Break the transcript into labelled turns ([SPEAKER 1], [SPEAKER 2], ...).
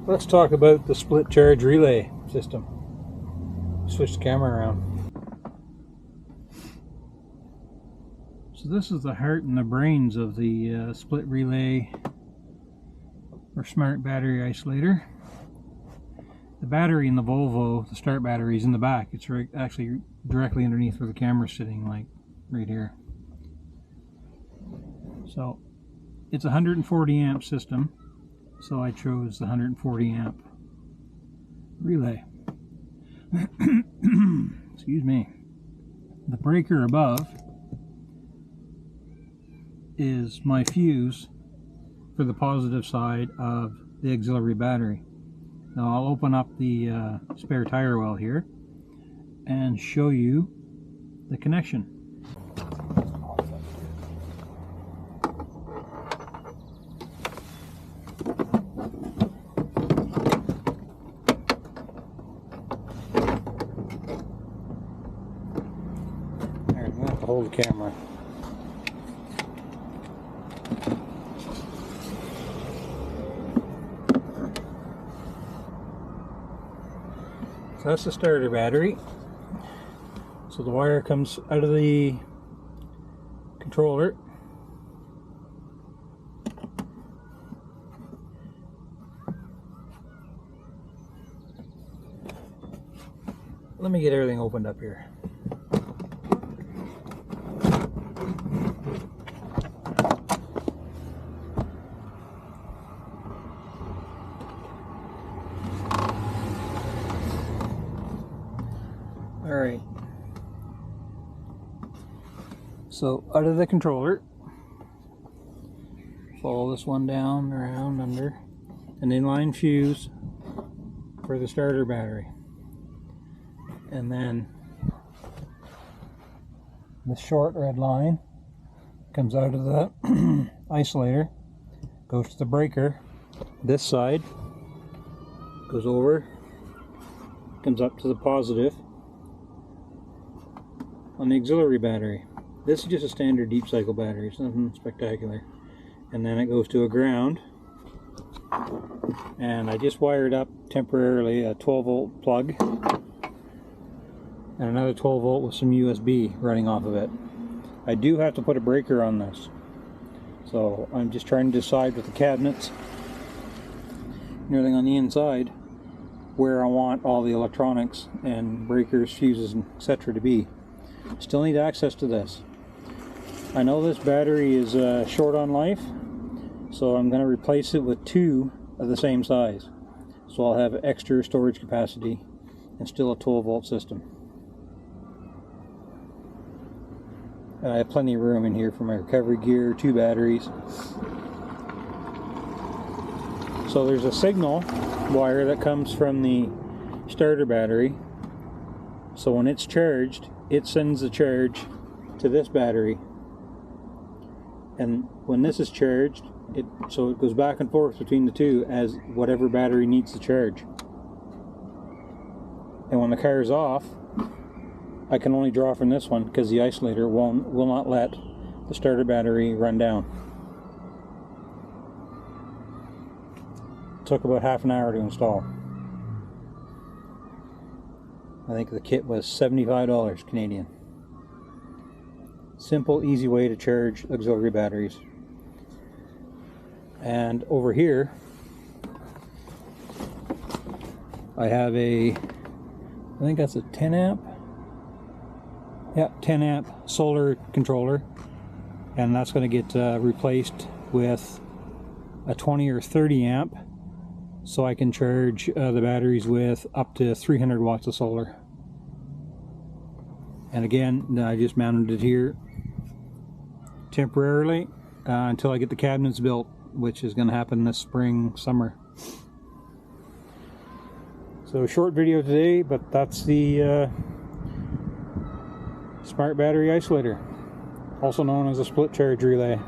[SPEAKER 1] Let's talk about the split charge relay system. Switch the camera around. So this is the heart and the brains of the split relay or smart battery isolator. The battery in the Volvo, the start battery, is in the back. It's actually directly underneath where the camera's sitting, like right here. So it's a 140 amp system, so I chose the 140 amp relay. Excuse me. The breaker above is my fuse for the positive side of the auxiliary battery. Now I'll open up the spare tire well here and show you the connection. There, I'm going to have to hold the camera. So that's the starter battery. So the wire comes out of the controller. Let me get everything opened up here. Alright, so out of the controller, follow this one down, around, under, an inline fuse for the starter battery. And then the short red line comes out of the isolator, goes to the breaker, this side, goes over, comes up to the positive on the auxiliary battery. This is just a standard deep cycle battery, it's nothing spectacular. And then it goes to a ground, and I just wired up temporarily a 12 volt plug and another 12 volt with some USB running off of it. I do have to put a breaker on this, so I'm just trying to decide with the cabinets and everything on the inside where I want all the electronics and breakers, fuses, etc. to be. Still need access to this. I know this battery is short on life, so I'm going to replace it with two of the same size. So I'll have extra storage capacity and still a 12 volt system. And I have plenty of room in here for my recovery gear, two batteries. So there's a signal wire that comes from the starter battery. So when it's charged, it sends the charge to this battery, and when this is charged, so it goes back and forth between the two as whatever battery needs to charge. And when the car is off, I can only draw from this one because the isolator will not let the starter battery run down. It took about half an hour to install. I think the kit was $75 Canadian. Simple, easy way to charge auxiliary batteries. And over here, I have I think that's a 10 amp. Yeah, 10 amp solar controller. And that's going to get replaced with a 20 or 30 amp. So I can charge the batteries with up to 300 watts of solar. And again, I just mounted it here temporarily until I get the cabinets built, which is going to happen this spring, summer. So short video today, but that's the smart battery isolator, also known as a split charge relay.